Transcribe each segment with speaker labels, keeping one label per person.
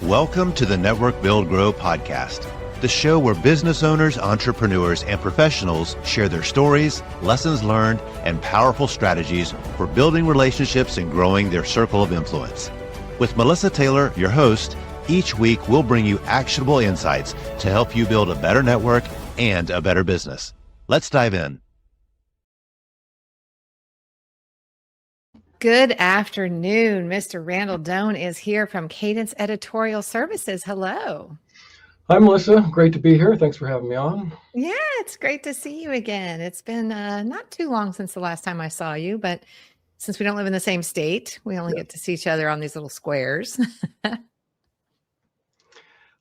Speaker 1: Welcome to the Network Build Grow podcast, the show where business owners, entrepreneurs, and professionals share their stories, lessons learned, and powerful strategies for building relationships and growing their circle of influence. With Melissa Taylor, your host, each week we'll bring you actionable insights to help you build a better network and a better business. Let's dive in.
Speaker 2: Good afternoon. Mr. Randal Doane is here from Cadence Editorial Services. Hello.
Speaker 3: Hi, Melissa. Great to be here. Thanks for having me on.
Speaker 2: Yeah, it's great to see you again. It's been not too long since the last time I saw you, but since we don't live in the same state, we only get to see each other on these little squares.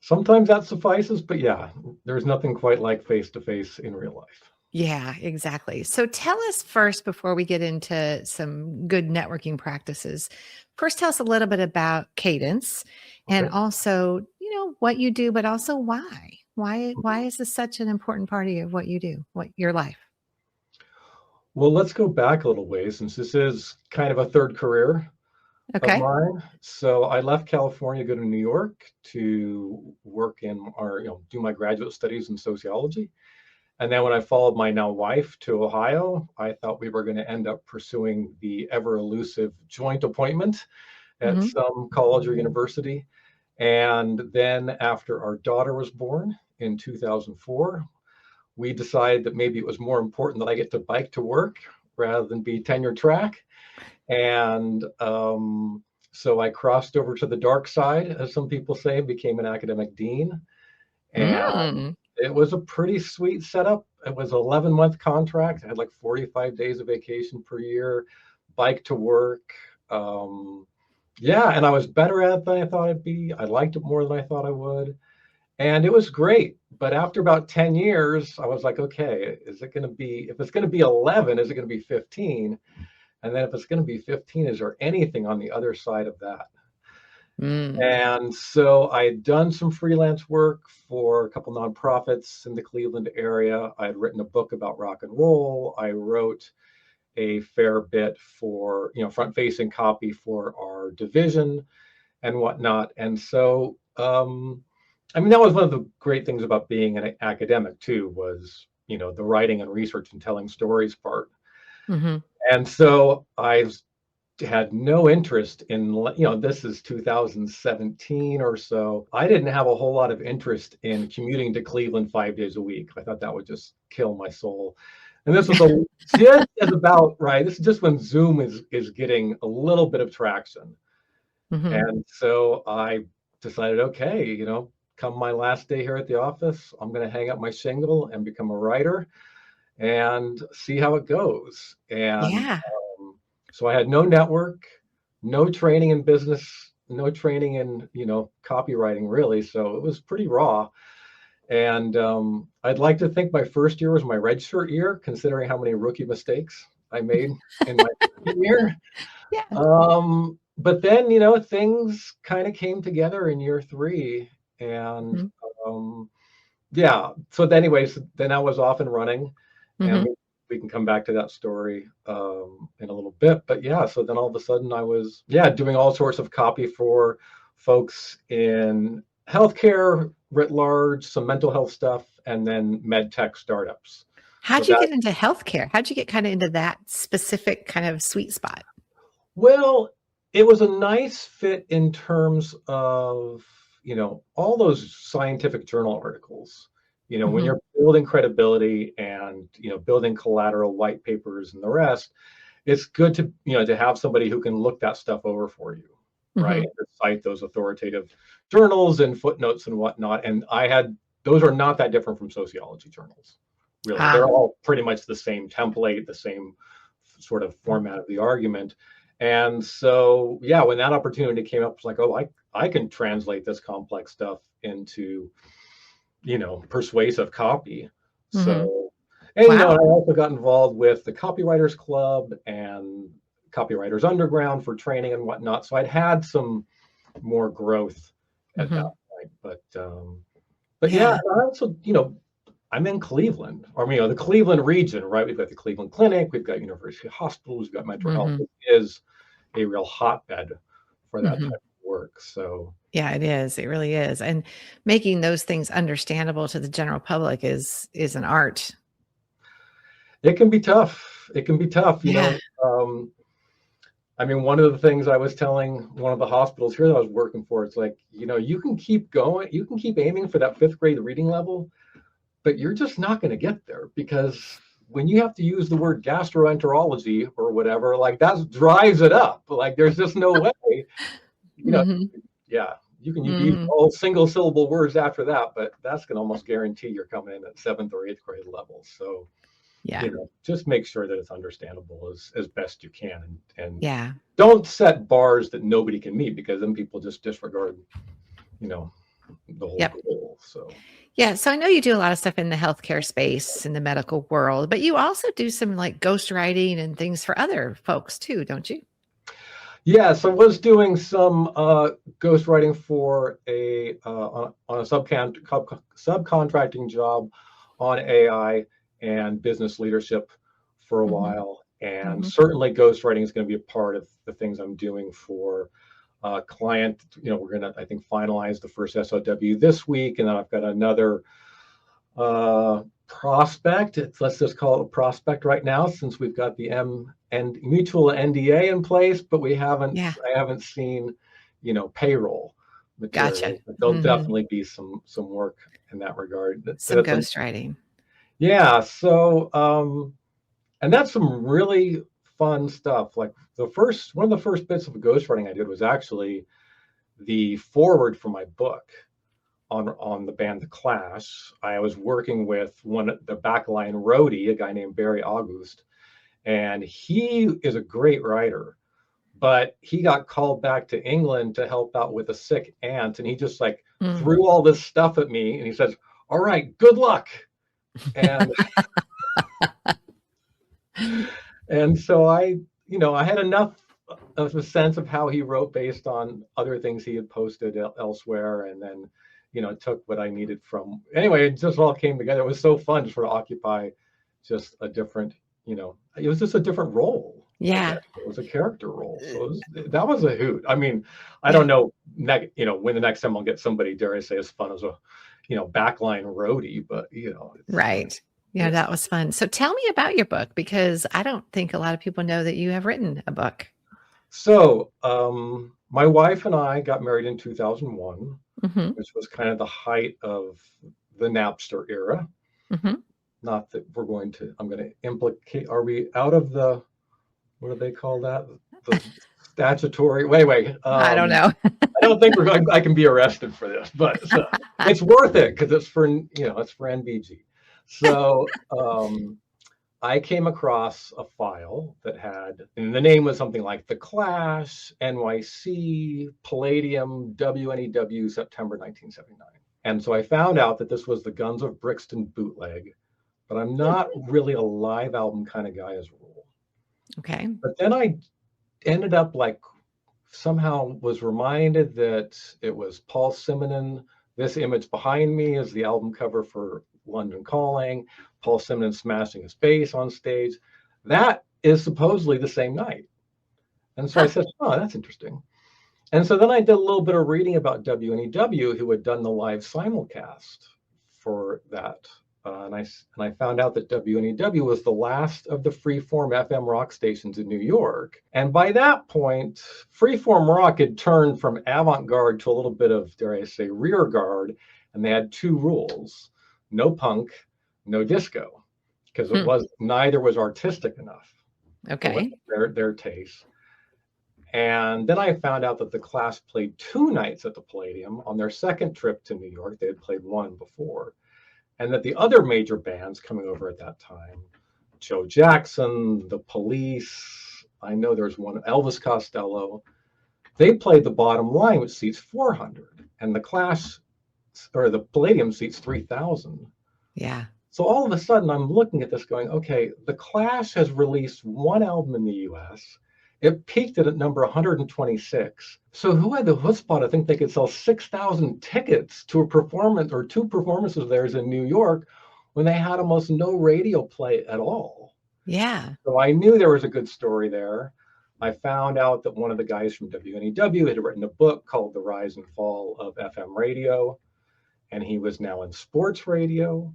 Speaker 3: Sometimes that suffices, but yeah, there's nothing quite like face-to-face in real life.
Speaker 2: Yeah, exactly. So tell us first, before we get into some good networking practices, first tell us a little bit about Cadence and also, what you do, but also why. Why is this such an important part of what you do, your life?
Speaker 3: Well, let's go back a little ways, since this is kind of a third career of mine. So I left California to go to New York to work in do my graduate studies in sociology. And then when I followed my now wife to Ohio, I thought we were going to end up pursuing the ever elusive joint appointment at some college or university. And then after our daughter was born in 2004, we decided that maybe it was more important that I get to bike to work rather than be tenure track. And so I crossed over to the dark side, as some people say, became an academic dean. And it was a pretty sweet setup. It was an 11-month contract. I had like 45 days of vacation per year, bike to work. And I was better at it than I thought I'd be. I liked it more than I thought I would. And it was great. But after about 10 years, I was like, okay, if it's going to be 11, is it going to be 15? And then if it's going to be 15, is there anything on the other side of that? And so I had done some freelance work for a couple nonprofits in the Cleveland area. I had written a book about rock and roll. I wrote a fair bit for, front-facing copy for our division and whatnot. And so, that was one of the great things about being an academic too, was, the writing and research and telling stories part. And so I had no interest in, this is 2017 or so. I didn't have a whole lot of interest in commuting to Cleveland 5 days a week. I thought that would just kill my soul. And this was this is just when Zoom is getting a little bit of traction. And so I decided, okay, come my last day here at the office, I'm going to hang up my shingle and become a writer and see how it goes. And so I had no network, no training in business, no training in, copywriting really. So it was pretty raw. And I'd like to think my first year was my red shirt year, considering how many rookie mistakes I made in my year. But then, things kind of came together in year 3. And so anyways, then I was off and running. And we can come back to that story in a little bit. But so then all of a sudden I was doing all sorts of copy for folks in healthcare writ large, some mental health stuff, and then med tech startups.
Speaker 2: How'd you get into healthcare? How'd you get kind of into that specific kind of sweet spot?
Speaker 3: Well, it was a nice fit in terms of, all those scientific journal articles. When you're building credibility and, building collateral, white papers and the rest, it's good to, to have somebody who can look that stuff over for you, right? And cite those authoritative journals and footnotes and whatnot. And those are not that different from sociology journals, really. They're all pretty much the same template, the same sort of format of the argument. And so, when that opportunity came up, it's like, oh, I can translate this complex stuff into persuasive copy. So, and I also got involved with the Copywriters Club and Copywriters Underground for training and whatnot. So I'd had some more growth at that point. But I also, I'm in Cleveland, or the Cleveland region, right? We've got the Cleveland Clinic, we've got University Hospitals, we've got Metro Health. It is a real hotbed for that type of work. So
Speaker 2: Yeah, it is. It really is. And making those things understandable to the general public is an art.
Speaker 3: it can be tough. It can be tough,
Speaker 2: Yeah.
Speaker 3: I mean, one of the things I was telling one of the hospitals here that I was working for, it's like, you can keep going, you can keep aiming for that 5th grade reading level, but you're just not going to get there, because when you have to use the word gastroenterology or whatever, like that drives it up. Like there's just no way, you know,
Speaker 2: Hmm.
Speaker 3: yeah, you can use
Speaker 2: Hmm.
Speaker 3: all single syllable words after that, but that's going to almost guarantee you're coming in at 7th or 8th grade level. So,
Speaker 2: Yeah.
Speaker 3: just make sure that it's understandable as best you can, and
Speaker 2: Yeah.
Speaker 3: don't set bars that nobody can meet, because then people just disregard, you know, the whole
Speaker 2: Yep.
Speaker 3: goal. So
Speaker 2: Yeah. So I know you do a lot of stuff in the healthcare space, in the medical world, but you also do some like ghostwriting and things for other folks too, don't you?
Speaker 3: yes, I was doing some ghostwriting for on a subcontracting job on AI and business leadership for a
Speaker 2: Hmm.
Speaker 3: while, and
Speaker 2: Hmm.
Speaker 3: certainly ghostwriting is going to be a part of the things I'm doing for client. We're going to, I think, finalize the first SOW this week, and then I've got another prospect. Let's just call it a prospect right now, since we've got the and mutual NDA in place, but
Speaker 2: Yeah.
Speaker 3: I haven't seen, payroll
Speaker 2: Gotcha.
Speaker 3: material. But there'll
Speaker 2: Hmm.
Speaker 3: definitely be some work in that regard.
Speaker 2: Some ghostwriting.
Speaker 3: Yeah. So and that's some really fun stuff. Like one of the first bits of ghostwriting I did was actually the forward for my book on the band The Clash. I was working with the backline roadie, a guy named Barry August, and he is a great writer, but he got called back to England to help out with a sick aunt, and he just like
Speaker 2: Mm.
Speaker 3: threw all this stuff at me, and he says, "All right, good luck." And so I had enough of a sense of how he wrote based on other things he had posted elsewhere, and then took what I needed from. Anyway, it just all came together. It was so fun to sort of occupy just a different, it was just a different role. I guess
Speaker 2: Yeah.
Speaker 3: it was a character role, so that was a hoot. I mean, I
Speaker 2: Yeah.
Speaker 3: don't know, when the next time I'll get somebody, dare I say, as fun as a backline roadie, but it's
Speaker 2: Right. Yeah,
Speaker 3: yeah.
Speaker 2: that was fun. So tell me about your book, because I don't think a lot of people know that you have written a book.
Speaker 3: So my wife and I got married in 2001,
Speaker 2: Hmm.
Speaker 3: which was kind of the height of the Napster era.
Speaker 2: Hmm.
Speaker 3: Not that I'm going to implicate, are we out of what do they call that? The statutory, wait.
Speaker 2: I don't know.
Speaker 3: I don't think I can be arrested for this, but it's worth it, because it's for NBG. So I came across a file that had, and the name was something like The Clash, NYC, Palladium, WNEW, September 1979. And so I found out that this was the Guns of Brixton bootleg, but I'm not really a live album kind of guy as a rule.
Speaker 2: Okay.
Speaker 3: But then I ended up like somehow was reminded that it was Paul Simonon. This image behind me is the album cover for London Calling. Paul Simonon smashing his bass on stage. That is supposedly the same night. And so I
Speaker 2: Huh.
Speaker 3: said, oh, that's interesting. And so then I did a little bit of reading about WNEW, who had done the live simulcast for that. And I found out that WNEW was the last of the freeform FM rock stations in New York. And by that point, freeform rock had turned from avant-garde to a little bit of, dare I say, rear guard. And they had two rules: no punk, no disco, because neither was artistic enough for
Speaker 2: Okay.
Speaker 3: their taste. And then I found out that the Clash played 2 nights at the Palladium on their second trip to New York. They had played one before. And that the other major bands coming over at that time, Joe Jackson, The Police, I know there's one, Elvis Costello, they played the Bottom Line, which seats 400. And the Clash, or the Palladium, seats 3,000.
Speaker 2: Yeah.
Speaker 3: So all of a sudden, I'm looking at this going, okay, the Clash has released one album in the US. It peaked at number 126. So who had the chutzpah to think they could sell 6,000 tickets to a performance or 2 performances of theirs in New York when they had almost no radio play at all?
Speaker 2: Yeah.
Speaker 3: So I knew there was a good story there. I found out that one of the guys from WNEW had written a book called The Rise and Fall of FM Radio, and he was now in sports radio.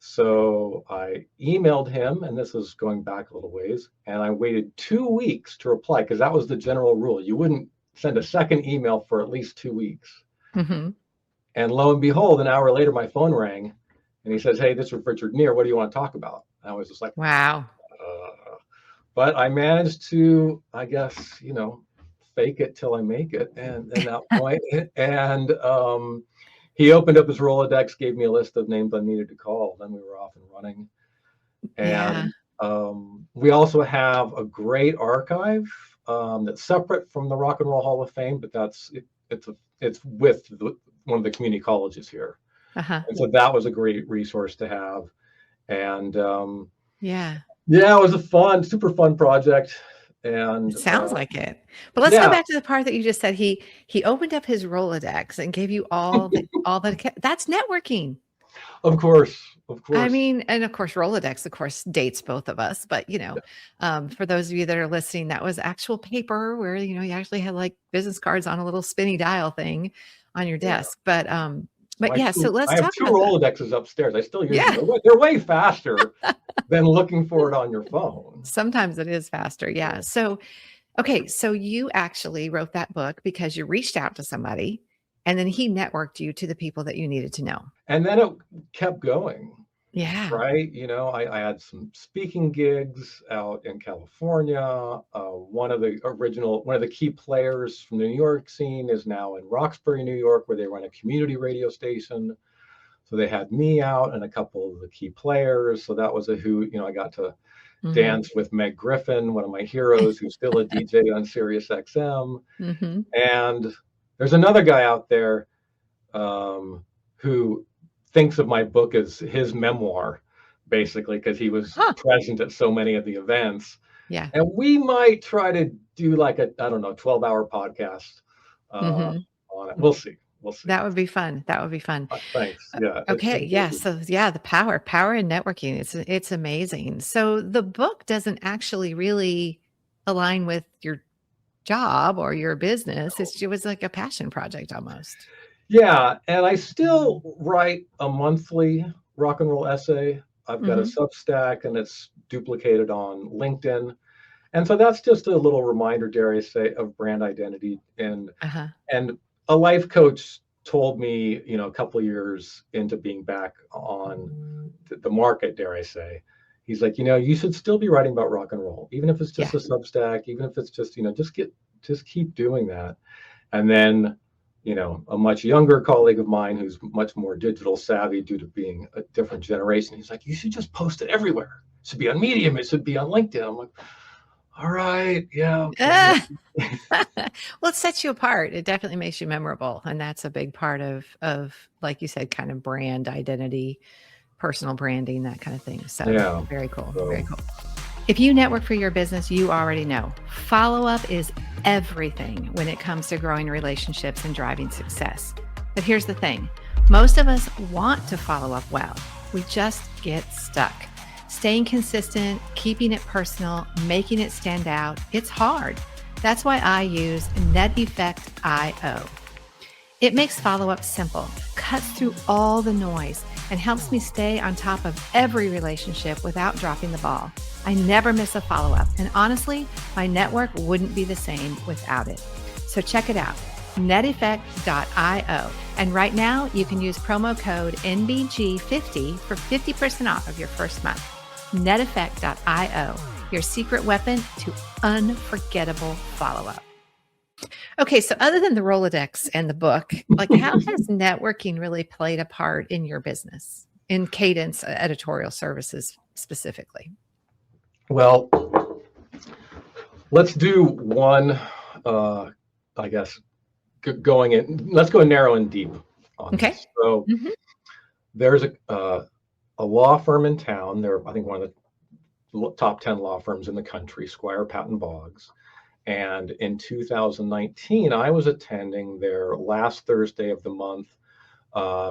Speaker 3: So I emailed him, and this is going back a little ways, and I waited 2 weeks to reply because that was the general rule. You wouldn't send a second email for at least 2 weeks.
Speaker 2: Mm-hmm.
Speaker 3: And lo and behold, an hour later, my phone rang, and he says, "Hey, this is Richard Neer. What do you want to talk about?" And I was just like,
Speaker 2: Wow.
Speaker 3: But I managed to, I guess, fake it till I make it, and that point, and he opened up his Rolodex, gave me a list of names I needed to call. Then we were off and running. And we also have a great archive that's separate from the Rock and Roll Hall of Fame, but it's with one of the community colleges here.
Speaker 2: Uh-huh.
Speaker 3: And so that was a great resource to have. And
Speaker 2: yeah,
Speaker 3: it was a super fun project. And
Speaker 2: it sounds like it. But let's go back to the part that you just said. He opened up his Rolodex and gave you all the that's networking.
Speaker 3: Of course.
Speaker 2: I mean, and of course, Rolodex, of course, dates both of us. But for those of you that are listening, that was actual paper where you actually had like business cards on a little spinny dial thing on your desk. But so let's talk about. I have two
Speaker 3: Rolodexes upstairs. I still use them. They're way faster than looking for it on your phone.
Speaker 2: Sometimes it is faster. Yeah. So, okay. So you actually wrote that book because you reached out to somebody and then he networked you to the people that you needed to know.
Speaker 3: And then it kept going.
Speaker 2: Yeah.
Speaker 3: Right. I had some speaking gigs out in California. One of the key players from the New York scene is now in Roxbury, New York, where they run a community radio station. So they had me out and a couple of the key players. So that was a hoot. I got to dance with Meg Griffin, one of my heroes, who's still a DJ on Sirius XM.
Speaker 2: Mm-hmm.
Speaker 3: And there's another guy out there who thinks of my book as his memoir, basically, because he was present at so many of the events.
Speaker 2: Yeah.
Speaker 3: And we might try to do like a 12-hour podcast on it. We'll see.
Speaker 2: That would be fun.
Speaker 3: Thanks. Yeah.
Speaker 2: Okay. Yeah. So the power in networking. It's amazing. So the book doesn't actually really align with your job or your business. It was like a passion project almost.
Speaker 3: Yeah. And I still write a monthly rock and roll essay. I've got a Substack and it's duplicated on LinkedIn. And so that's just a little reminder, dare I say, of brand identity. And a life coach told me, a couple of years into being back on the market, dare I say, he's like, you should still be writing about rock and roll, even if it's just a Substack, even if it's just, just keep doing that. And then, a much younger colleague of mine who's much more digital savvy due to being a different generation, he's like, you should just post it everywhere. It should be on Medium. It should be on LinkedIn. I'm like, all right. Yeah. Okay.
Speaker 2: Well, it sets you apart. It definitely makes you memorable. And that's a big part of, like you said, kind of brand identity, personal branding, that kind of thing. So very cool. Very cool. If you network for your business, you already know follow-up is everything when it comes to growing relationships and driving success. But here's the thing. Most of us want to follow up well. We just get stuck. Staying consistent, keeping it personal, making it stand out, it's hard. That's why I use NetEffect.io. It makes follow-up simple, cuts through all the noise, and helps me stay on top of every relationship without dropping the ball. I never miss a follow-up, and honestly, my network wouldn't be the same without it. So check it out, NetEffect.io. And right now, you can use promo code NBG50 for 50% off of your first month. NetEffect.io, your secret weapon to unforgettable follow-up. Okay, so other than the Rolodex and the book, how has networking really played a part in your business, in Cadence Editorial Services specifically?
Speaker 3: Well, let's do one, I guess, going in. Let's go narrow and deep on this. So there's a law firm in town. They're, I think, one of the top 10 law firms in the country, Squire Patton Boggs. And in 2019, I was attending their last Thursday of the month,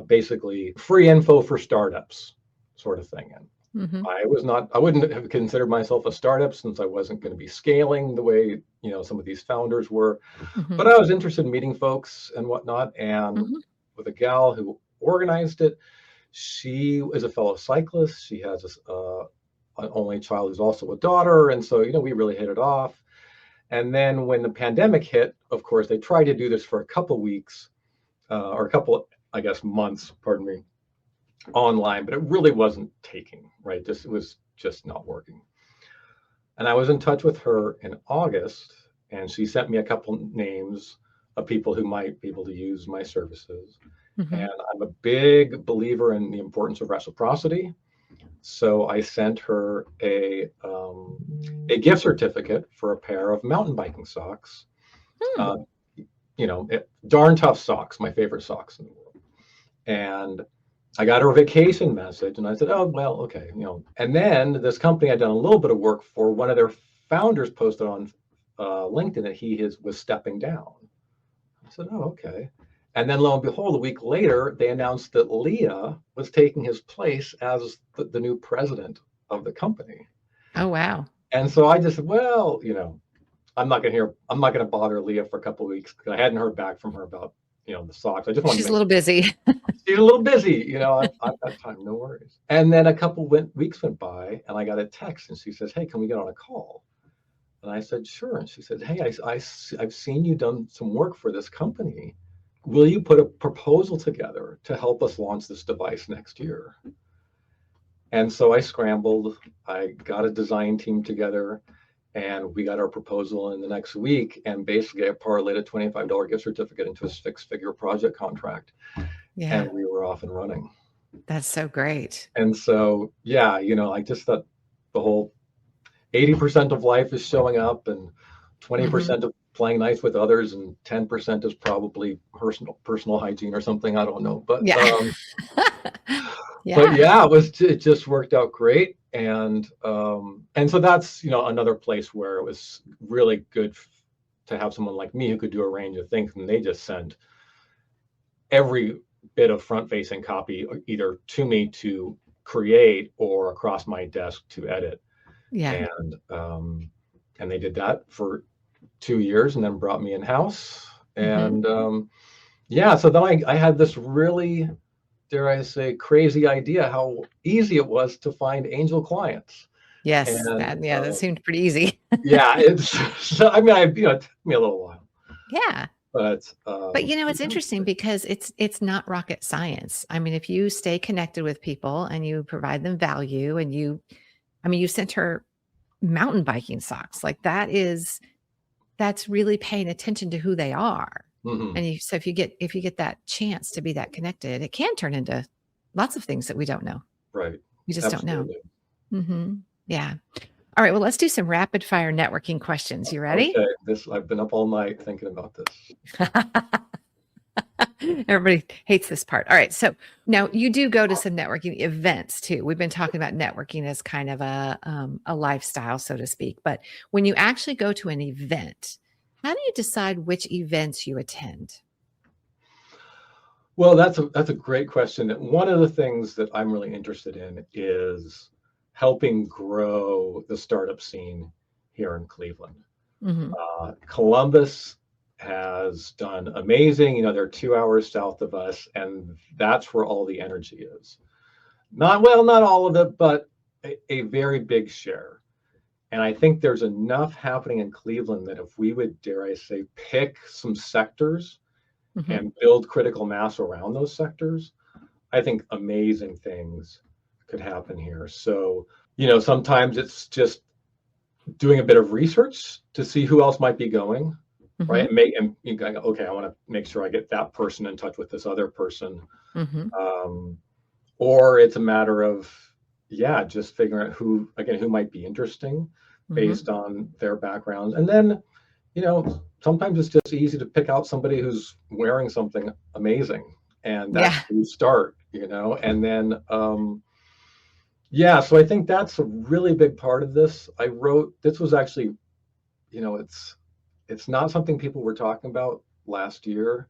Speaker 3: basically free info for startups sort of thing.
Speaker 2: Mm-hmm.
Speaker 3: I wouldn't have considered myself a startup since I wasn't going to be scaling the way, some of these founders were.
Speaker 2: Mm-hmm.
Speaker 3: But I was interested in meeting folks and whatnot. And
Speaker 2: Mm-hmm.
Speaker 3: with a gal who organized it, she is a fellow cyclist. She has an only child who's also a daughter. And so, we really hit it off. And then when the pandemic hit, of course, they tried to do this for a couple weeks or a couple, I guess, months, pardon me, online, but it really wasn't taking, right? It was just not working. And I was in touch with her in August, and she sent me a couple names of people who might be able to use my services.
Speaker 2: Mm-hmm.
Speaker 3: And I'm a big believer in the importance of reciprocity. So I sent her a gift certificate for a pair of mountain biking socks.
Speaker 2: Hmm.
Speaker 3: Darn tough socks, my favorite socks in the world. And I got her a vacation message, and I said, oh, well, okay, And then this company I'd done a little bit of work for, one of their founders posted on LinkedIn that was stepping down. I said, oh, okay. And then lo and behold, a week later, they announced that Leah was taking his place as the new president of the company.
Speaker 2: Oh, wow.
Speaker 3: And so I just said, well, I'm not going to bother Leah for a couple of weeks because I hadn't heard back from her about, the socks. I just wanted
Speaker 2: She's
Speaker 3: to
Speaker 2: a little busy.
Speaker 3: She's a little busy, I've got time, no worries. And then a couple weeks went by, and I got a text, and she says, hey, can we get on a call? And I said, sure. And she said, hey, I've seen you done some work for this company. Will you put a proposal together to help us launch this device next year? And so I scrambled. I got a design team together, and we got our proposal in the next week. And basically, I parlayed a $25 gift certificate into a six-figure project contract.
Speaker 2: Yeah.
Speaker 3: And we were off and running.
Speaker 2: That's so great.
Speaker 3: And so, yeah, I just thought the whole 80% of life is showing up, and 20% of playing nice with others, and 10% is probably personal hygiene or something. I don't know, but
Speaker 2: yeah.
Speaker 3: Yeah. But yeah, it just worked out great, and so that's another place where it was really good to have someone like me who could do a range of things, and they just send every bit of front-facing copy either to me to create or across my desk to edit.
Speaker 2: Yeah.
Speaker 3: And they did that for 2 years and then brought me in-house. And so then I had this really, dare I say, crazy idea how easy it was to find angel clients.
Speaker 2: Yes.
Speaker 3: And,
Speaker 2: that seemed pretty easy.
Speaker 3: Yeah, it took me a little while.
Speaker 2: Yeah.
Speaker 3: But
Speaker 2: it's interesting because it's not rocket science. I mean, if you stay connected with people and you provide them value, and you sent her mountain biking socks, like that's really paying attention to who they are. And so if you get that chance to be that connected, it can turn into lots of things that we don't know.
Speaker 3: Right.
Speaker 2: We just
Speaker 3: Absolutely.
Speaker 2: don't know. Yeah. All right. Well, let's do some rapid fire networking questions. You ready?
Speaker 3: Okay. I've been up all night thinking about this.
Speaker 2: Everybody hates this part. All right. So now you do go to some networking events too. We've been talking about networking as kind of a lifestyle, so to speak. But when you actually go to an event, how do you decide which events you attend?
Speaker 3: Well, that's a great question. One of the things that I'm really interested in is helping grow the startup scene here in Cleveland. Columbus has done amazing. They're 2 hours south of us, and that's where all the energy is. Not all of it, but a very big share. And I think there's enough happening in Cleveland that if we would, dare I say, pick some sectors and build critical mass around those sectors, I think amazing things could happen here. So, sometimes it's just doing a bit of research to see who else might be going, right? And you go, okay, I want to make sure I get that person in touch with this other person. Or it's a matter of, just figuring out who might be interesting based on their background. And then, sometimes it's just easy to pick out somebody who's wearing something amazing, and that's where you start, and then, so I think that's a really big part of this. This was actually, it's not something people were talking about last year,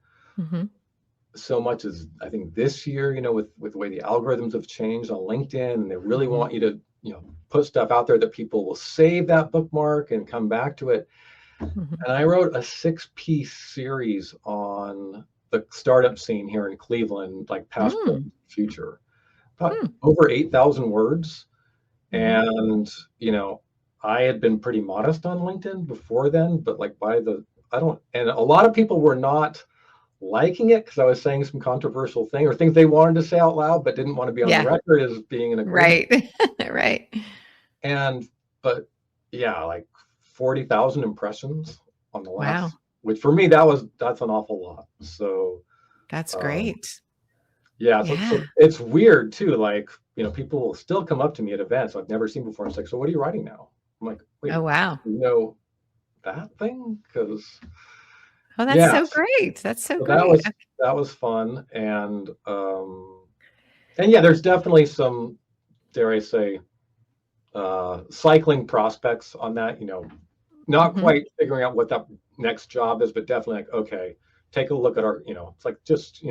Speaker 3: so much as I think this year, with the way the algorithms have changed on LinkedIn, and they really
Speaker 2: Mhm.
Speaker 3: want you to, put stuff out there that people will save that bookmark and come back to it.
Speaker 2: Mhm.
Speaker 3: And I wrote a 6-piece series on the startup scene here in Cleveland, like past, present,
Speaker 2: Mm.
Speaker 3: future, about
Speaker 2: Hmm.
Speaker 3: over 8,000 words.
Speaker 2: Mhm.
Speaker 3: And, I had been pretty modest on LinkedIn before then, but like and a lot of people were not liking it because I was saying some controversial thing or things they wanted to say out loud, but didn't want to be on the
Speaker 2: Yeah.
Speaker 3: record as being in agreement.
Speaker 2: Right. Right.
Speaker 3: But yeah, like 40,000 impressions on the
Speaker 2: Wow.
Speaker 3: last, which for me, that's an awful lot. So,
Speaker 2: That's
Speaker 3: um,
Speaker 2: great.
Speaker 3: yeah,
Speaker 2: Yeah.
Speaker 3: so it's weird too. Like, people will still come up to me at events I've never seen before. It's like, so what are you writing now? I'm like, wait,
Speaker 2: Oh, wow.
Speaker 3: that thing? Because
Speaker 2: Oh, that's
Speaker 3: yeah,
Speaker 2: so great. That's so
Speaker 3: so that
Speaker 2: great.
Speaker 3: was that was fun. And yeah, there's definitely some, dare I say, cycling prospects on that, not
Speaker 2: Mhm.
Speaker 3: quite figuring out what that next job is, but definitely like, okay, take a look at our, it's like just,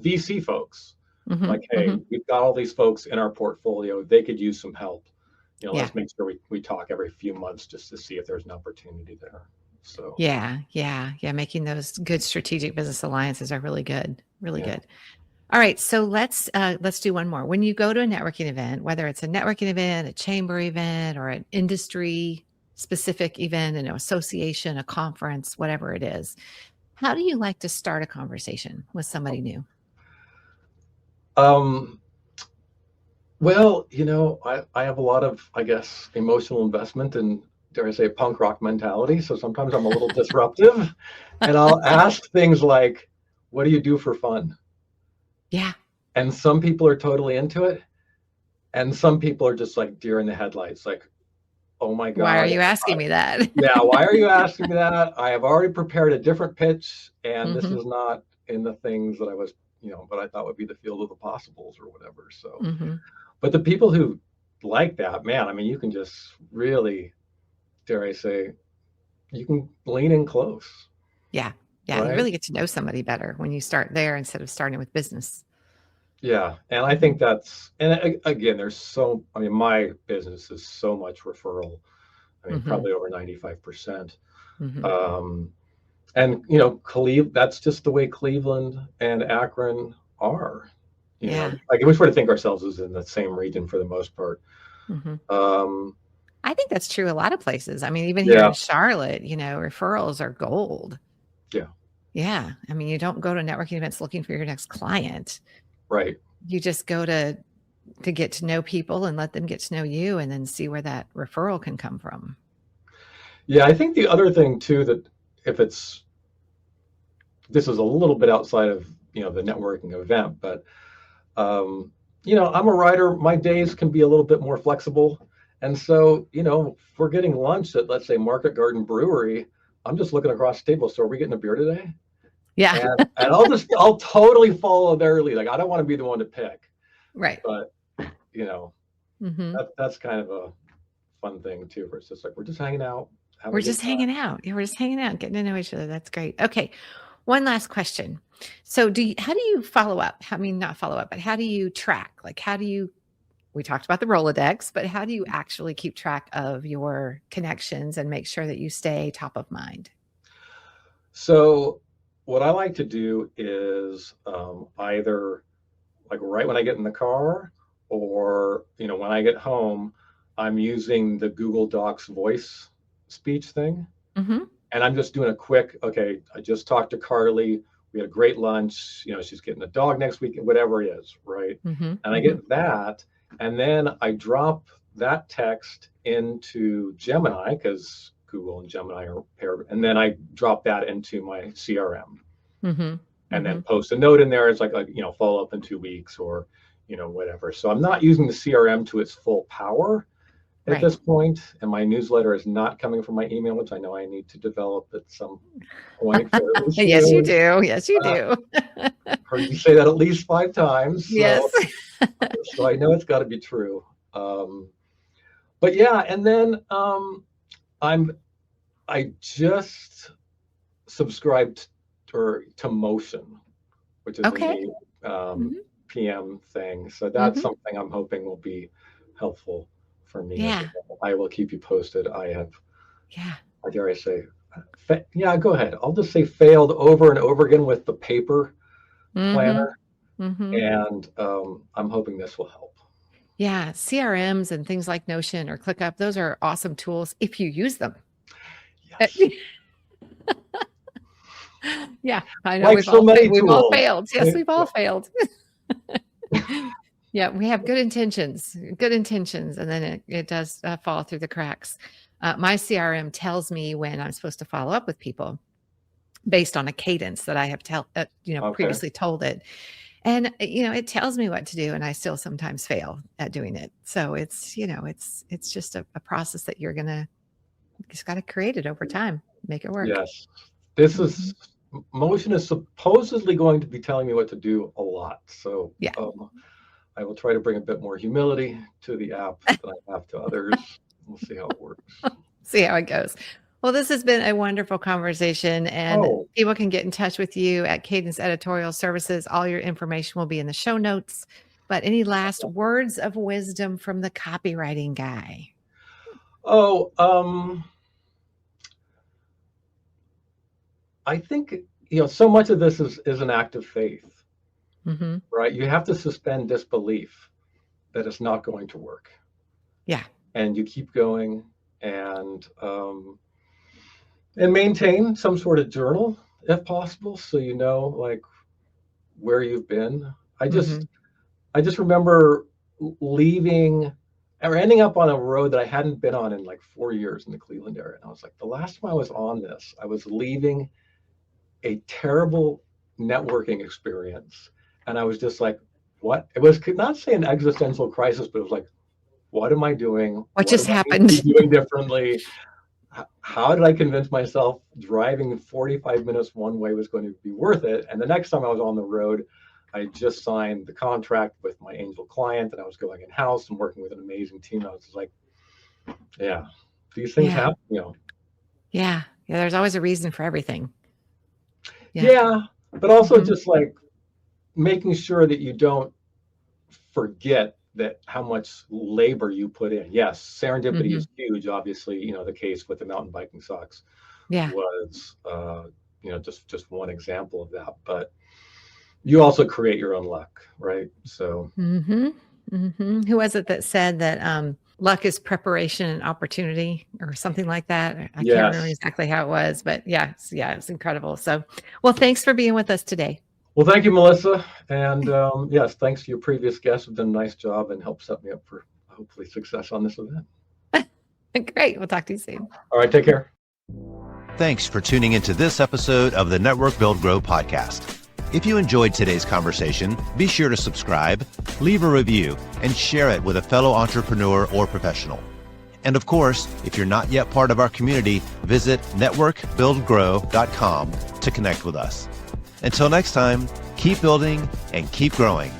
Speaker 3: VC folks, like,
Speaker 2: Mhm.
Speaker 3: hey,
Speaker 2: Mhm.
Speaker 3: we've got all these folks in our portfolio. They could use some help.
Speaker 2: Yeah.
Speaker 3: Let's make sure we talk every few months just to see if there's an opportunity there. So,
Speaker 2: Yeah. Yeah. Yeah. Making those good strategic business alliances are really good. Really
Speaker 3: yeah.
Speaker 2: good. All right. So let's do one more. When you go to a networking event, whether it's a networking event, a chamber event, or an industry specific event, association, a conference, whatever it is, how do you like to start a conversation with somebody new?
Speaker 3: Um, Well, I have a lot of, I guess, emotional investment and, dare I say, punk rock mentality. So sometimes I'm a little disruptive, and I'll ask things like, what do you do for fun?
Speaker 2: Yeah.
Speaker 3: And some people are totally into it. And some people are just like deer in the headlights, like, oh my
Speaker 2: Why are
Speaker 3: God.
Speaker 2: you asking me that?
Speaker 3: Yeah, why are you asking me that? I have already prepared a different pitch, and this
Speaker 2: Hmm.
Speaker 3: is not in the things that I was, but I thought would be the field of the possibles or whatever. So,
Speaker 2: Hmm.
Speaker 3: but the people who like that, man, I mean, you can just really, dare I say, you can lean in close,
Speaker 2: Yeah. Yeah. You
Speaker 3: right?
Speaker 2: really get to know somebody better when you start there instead of starting with business.
Speaker 3: Yeah. And I
Speaker 2: Hmm.
Speaker 3: think again, I mean, my business is so much referral. I mean,
Speaker 2: Hmm.
Speaker 3: probably over 95%.
Speaker 2: Hmm.
Speaker 3: Um, and, that's just the way Cleveland and Akron are.
Speaker 2: Yeah.
Speaker 3: Like we sort of think ourselves as in the same region for the most part.
Speaker 2: Hmm.
Speaker 3: Um,
Speaker 2: I think that's true a lot of places. I mean, even here
Speaker 3: yeah.
Speaker 2: in Charlotte, referrals are gold.
Speaker 3: Yeah.
Speaker 2: Yeah. I mean, you don't go to networking events looking for your next client.
Speaker 3: Right.
Speaker 2: You just go to get to know people and let them get to know you and then see where that referral can come from.
Speaker 3: Yeah. I think the other thing too, that if this is a little bit outside of, the networking event, but I'm a writer. My days can be a little bit more flexible. And so, if we're getting lunch at, let's say, Market Garden Brewery, I'm just looking across the table. So are we getting a beer today?
Speaker 2: Yeah.
Speaker 3: And I'll totally follow their lead. Like, I don't want to be the one to pick,
Speaker 2: Right.
Speaker 3: but you know,
Speaker 2: Hmm.
Speaker 3: that's kind of a fun thing too, where it's just like, we're just hanging out, having
Speaker 2: We're
Speaker 3: a good
Speaker 2: just
Speaker 3: time.
Speaker 2: hanging out. Yeah, we're just hanging out, getting to know each other. That's great. Okay. One last question. So how do you follow up? I mean, not follow up, but how do you track? Like, we talked about the Rolodex, but how do you actually keep track of your connections and make sure that you stay top of mind?
Speaker 3: So what I like to do is either like right when I get in the car, or when I get home, I'm using the Google Docs voice speech thing,
Speaker 2: Hmm.
Speaker 3: and I'm just doing a quick, okay, I just talked to Carly, we had a great lunch, she's getting a dog next week, whatever it is, right?
Speaker 2: Hmm.
Speaker 3: And I
Speaker 2: Hmm.
Speaker 3: get that, and then I drop that text into Gemini, because Google and Gemini are paired, and then I drop that into my CRM,
Speaker 2: Hmm.
Speaker 3: and then
Speaker 2: Hmm.
Speaker 3: post a note in there. It's like, follow up in 2 weeks, or whatever. So I'm not using the CRM to its full power at
Speaker 2: Right.
Speaker 3: this point, and my newsletter is not coming from my email, which I know I need to develop at some point fairly
Speaker 2: Yes, you
Speaker 3: soon.
Speaker 2: do. Yes, you
Speaker 3: uh,
Speaker 2: do.
Speaker 3: Heard you say that at least 5 times,
Speaker 2: Yes.
Speaker 3: so I know it's got to be true. um, but yeah, and then i'm I just subscribed to Motion, which is
Speaker 2: Okay.
Speaker 3: a neat
Speaker 2: Mhm.
Speaker 3: PM thing. So that's something I'm hoping will be helpful for me as
Speaker 2: Yeah.
Speaker 3: well. I will keep you posted. I have,
Speaker 2: Yeah.
Speaker 3: dare I say, yeah, go ahead. I'll just say failed over and over again with the paper
Speaker 2: hmm
Speaker 3: planner,
Speaker 2: hmm
Speaker 3: and I'm hoping this will help.
Speaker 2: Yeah. CRMs and things like Notion or ClickUp, those are awesome tools if you use them.
Speaker 3: Yes.
Speaker 2: Yeah, I know
Speaker 3: Like so many
Speaker 2: we've all
Speaker 3: tools.
Speaker 2: failed. Yes, we've all failed. Yeah, we have good intentions, and then it does fall through the cracks. My CRM tells me when I'm supposed to follow up with people based on a cadence that I have
Speaker 3: Okay.
Speaker 2: previously told it. And it tells me what to do, and I still sometimes fail at doing it. So it's just a process that you just got to create it over time, make it work.
Speaker 3: Yes. This
Speaker 2: Mhm.
Speaker 3: is Motion is supposedly going to be telling me what to do a lot. So
Speaker 2: Yeah.
Speaker 3: I will try to bring a bit more humility to the app than I have to others. We'll see how it works.
Speaker 2: See how it goes. Well, this has been a wonderful conversation, and
Speaker 3: Oh,
Speaker 2: people can get in touch with you at Cadence Editorial Services. All your information will be in the show notes. But any last words of wisdom from the copywriting guy?
Speaker 3: oh, I think so much of this is an act of faith,
Speaker 2: hmm
Speaker 3: right? You have to suspend disbelief that it's not going to work,
Speaker 2: Yeah.
Speaker 3: and you keep going, and um, and maintain some sort of journal if possible, so you know like where you've been. I
Speaker 2: hmm
Speaker 3: just I just remember leaving or ending up on a road that I hadn't been on in like 4 years in the Cleveland area. And I was like, the last time I was on this, I was leaving a terrible networking experience. And I was just like, what? It was not say an existential crisis, but it was like, what am I doing?
Speaker 2: What
Speaker 3: What
Speaker 2: just
Speaker 3: am I going to
Speaker 2: happened?
Speaker 3: be doing differently? How did I convince myself driving 45 minutes one way was going to be worth it? And the next time I was on the road, I just signed the contract with my angel client, and I was going in house and working with an amazing team. I was just like, yeah, these things
Speaker 2: Yeah.
Speaker 3: happen.
Speaker 2: Yeah. Yeah. There's always a reason for everything. Yeah.
Speaker 3: Yeah, but also
Speaker 2: hmm
Speaker 3: just like making sure that you don't forget that how much labor you put in. Yes, serendipity
Speaker 2: hmm
Speaker 3: is huge. Obviously, the case with the mountain biking socks
Speaker 2: Yeah.
Speaker 3: was, just one example of that. But you also create your own luck, right? So
Speaker 2: hmm Who was it that said that luck is preparation and opportunity or something like that? I can't remember
Speaker 3: yes.
Speaker 2: exactly how it was, but yeah, it's incredible. So, well, thanks for being with us today.
Speaker 3: Well, thank you, Melissa. And yes, thanks to your previous guests who've done a nice job and helped set me up for hopefully success on this event.
Speaker 2: Great. We'll talk to you soon.
Speaker 3: All right, take care.
Speaker 1: Thanks for tuning into this episode of the Network Build Grow podcast. If you enjoyed today's conversation, be sure to subscribe, leave a review, and share it with a fellow entrepreneur or professional. And of course, if you're not yet part of our community, visit networkbuildgrow.com to connect with us. Until next time, keep building and keep growing.